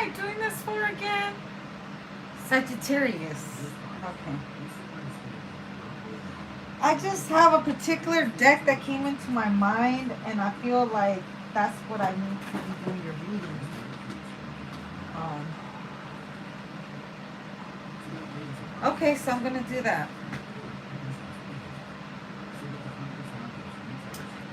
I doing this for again? Sagittarius. Okay. I just have a particular deck that came into my mind, and I feel like that's what I need to be doing your reading. Okay, so I'm going to do that.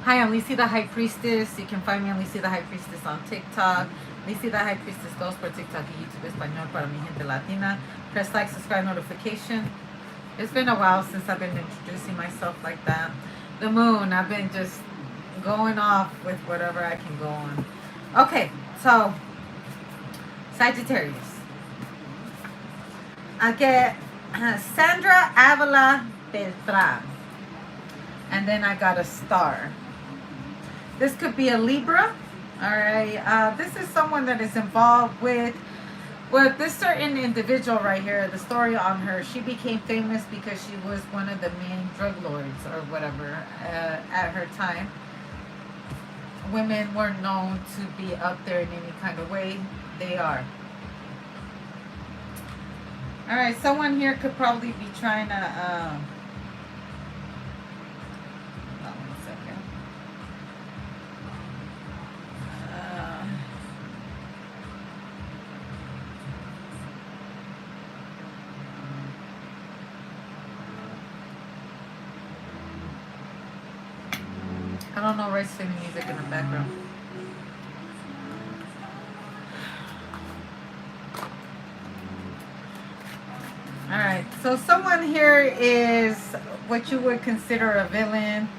Hi, I'm Lisi the High Priestess. You can find me on Lisi the High Priestess on TikTok. Lisi the High Priestess 2 por TikTok y YouTube Español para mi gente latina. Press like, subscribe, notification. It's been a while since I've been introducing myself like that. The moon, I've been just going off with whatever I can go on. Okay, so Sagittarius. I get Sandra Avila Beltran. And then I got a star. This could be a Libra. All right. This is someone that is involved with this certain individual right here. The story on her. She became famous because she was one of the main drug lords or whatever at her time. Women weren't known to be up there in any kind of way. They are. All right. Someone here could probably be trying to... I don't know, rice singing music in the background. Alright, so someone here is what you would consider a villain,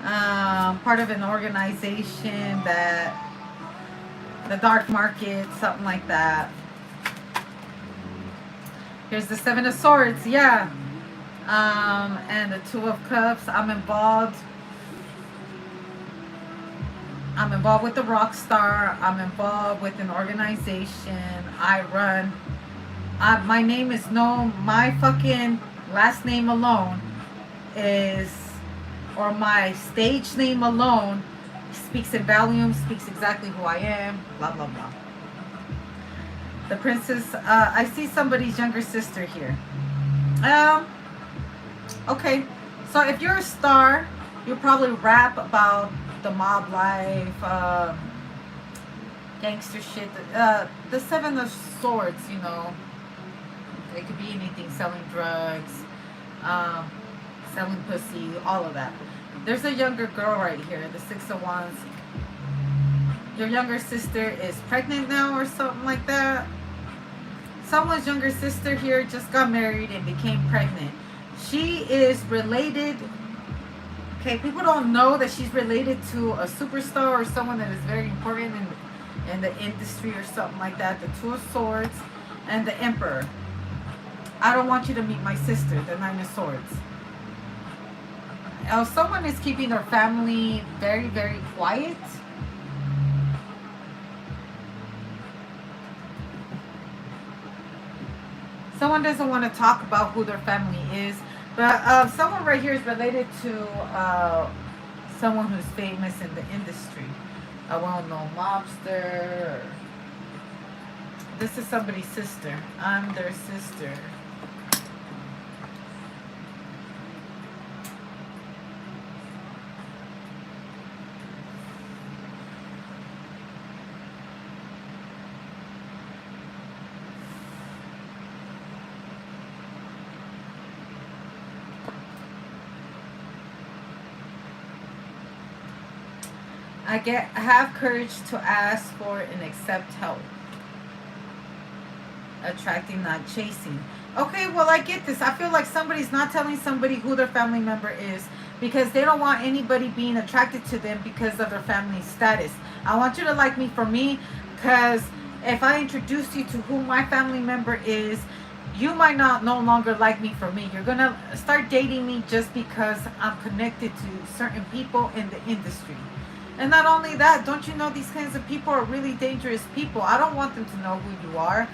part of an organization that, the dark market, something like that. Here's the 7 of Swords, yeah. And the 2 of Cups. I'm involved with the rock star. I'm involved with an organization. I run. My name is known. My fucking last name alone is, or my stage name alone speaks in volumes, speaks exactly who I am, blah, blah, blah. The princess, I see somebody's younger sister here. Okay, so if you're a star, you'll probably rap about the mob life, gangster shit. The 7 of Swords, you know, it could be anything, selling drugs, selling pussy, all of that. There's a younger girl right here, the 6 of Wands. Your younger sister is pregnant now or something like that. Someone's younger sister here just got married and became pregnant. She is related. Okay, people don't know that she's related to a superstar or someone that is very important in the industry or something like that. The 2 of Swords and the Emperor. I don't want you to meet my sister, the 9 of Swords. Someone is keeping their family very, very quiet. Someone doesn't want to talk about who their family is. But someone right here is related to someone who's famous in the industry. A well-known mobster. This is somebody's sister. I'm their sister. I have courage to ask for and accept help. Attracting, not chasing. Okay, well, I get this. I feel like somebody's not telling somebody who their family member is because they don't want anybody being attracted to them because of their family status. I want you to like me for me, because if I introduce you to who my family member is, you might not no longer like me for me. You're going to start dating me just because I'm connected to certain people in the industry. And not only that, don't you know these kinds of people are really dangerous people? I don't want them to know who you are.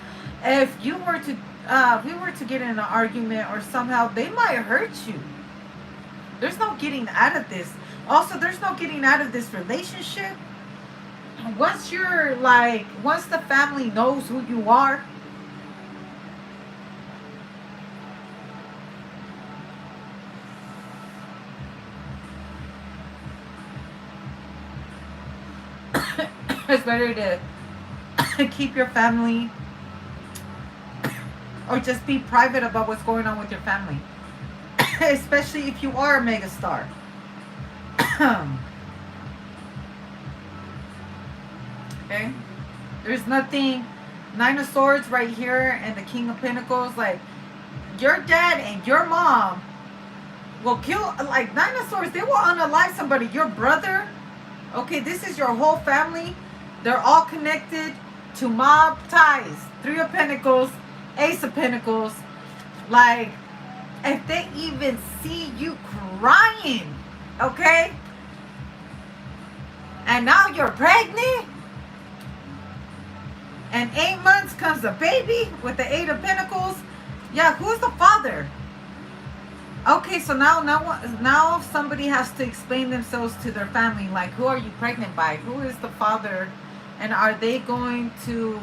If you were to, we were to get in an argument or somehow, they might hurt you. There's no getting out of this. Also, there's no getting out of this relationship once you're like, once the family knows who you are, it's better to keep your family or just be private about what's going on with your family, especially if you are a megastar. Okay, there's nothing. Nine of Swords right here and the King of Pentacles, like your dad and your mom will kill, like Nine of Swords, they will unalive somebody. Your brother, okay, this is your whole family. They're all connected to mob ties. Three of Pentacles, Ace of Pentacles. Like, if they even see you crying, okay, and now you're pregnant, and 8 months comes a baby with the Eight of Pentacles. Yeah, who's the father? Okay, so now somebody has to explain themselves to their family. Like, who are you pregnant by? Who is the father? And are they going to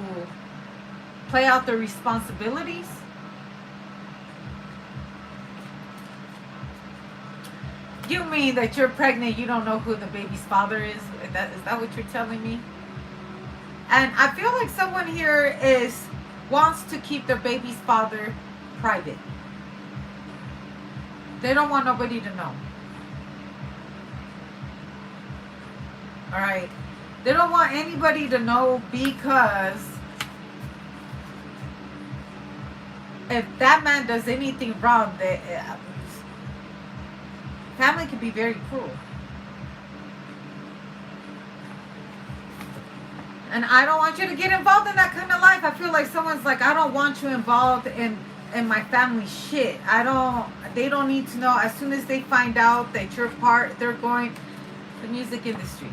play out their responsibilities? You mean that you're pregnant, you don't know who the baby's father is? Is that what you're telling me? And I feel like someone here wants to keep their baby's father private. They don't want nobody to know. All right. They don't want anybody to know, because if that man does anything wrong, family can be very cruel. And I don't want you to get involved in that kind of life. I feel like someone's like, I don't want you involved in my family shit. They don't need to know. As soon as they find out that you're part, they're going, the music industry.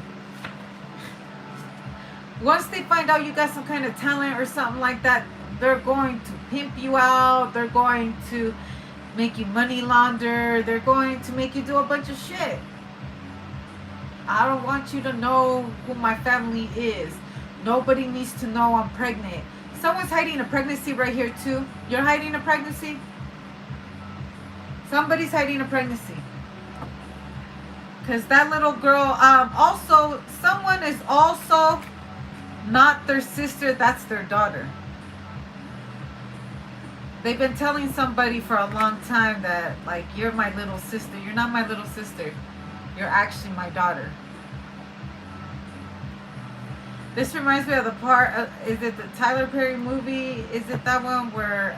Once they find out you got some kind of talent or something like that, they're going to pimp you out. They're going to make you money launder. They're going to make you do a bunch of shit. I don't want you to know who my family is. Nobody needs to know I'm pregnant. Someone's hiding a pregnancy right here too. You're hiding a pregnancy? Somebody's hiding a pregnancy. Because that little girl, also, someone is also not their sister, that's their daughter. They've been telling somebody for a long time that, like, you're my little sister. You're not my little sister. You're actually my daughter. This reminds me of the part, is it the Tyler Perry movie? Is it that one where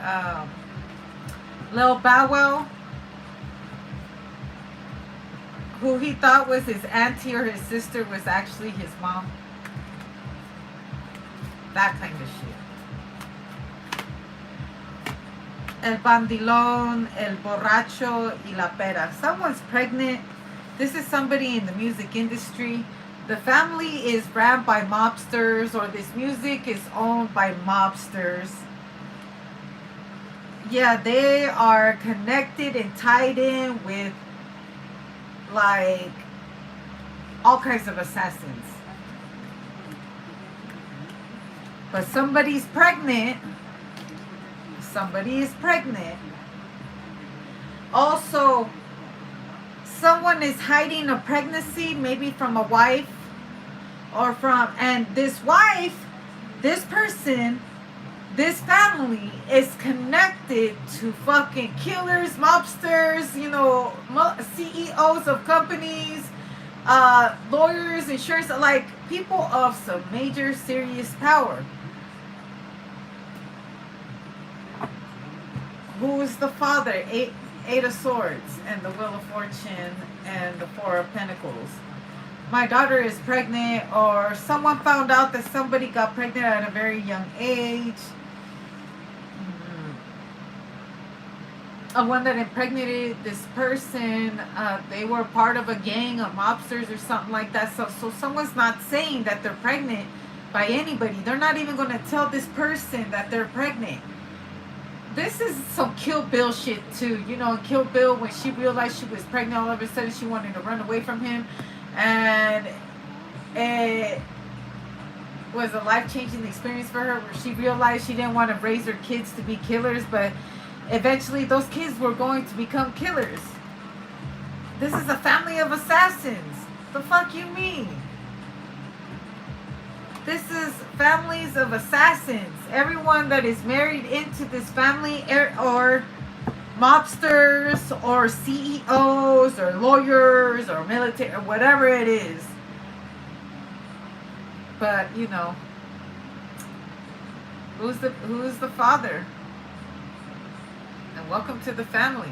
Lil Bow Wow, who he thought was his auntie or his sister, was actually his mom? That kind of shit. El bandilón, el borracho y la pera. Someone's pregnant. This is somebody in the music industry. The family is ran by mobsters, or this music is owned by mobsters. Yeah, they are connected and tied in with, like, all kinds of assassins. But somebody's pregnant. Somebody is pregnant. Also, someone is hiding a pregnancy, maybe from a wife, or from, and this wife, this person, this family is connected to fucking killers, mobsters, you know, CEOs of companies, lawyers, insurance, like people of some major serious power. Who is the father? Eight of Swords and the Wheel of Fortune and the Four of Pentacles. My daughter is pregnant, or someone found out that somebody got pregnant at a very young age. A one that impregnated this person, they were part of a gang of mobsters or something like that. So someone's not saying that they're pregnant by anybody. They're not even going to tell this person that they're pregnant. This is some Kill Bill shit too. You know, Kill Bill, when she realized she was pregnant, all of a sudden she wanted to run away from him. And was a life-changing experience for her, where she realized she didn't want to raise her kids to be killers, but eventually those kids were going to become killers. This is a family of assassins. The fuck you mean? This is families of assassins. Everyone that is married into this family, or mobsters, or CEOs, or lawyers, or military, or whatever it is. But, you know, who's the father? And welcome to the family.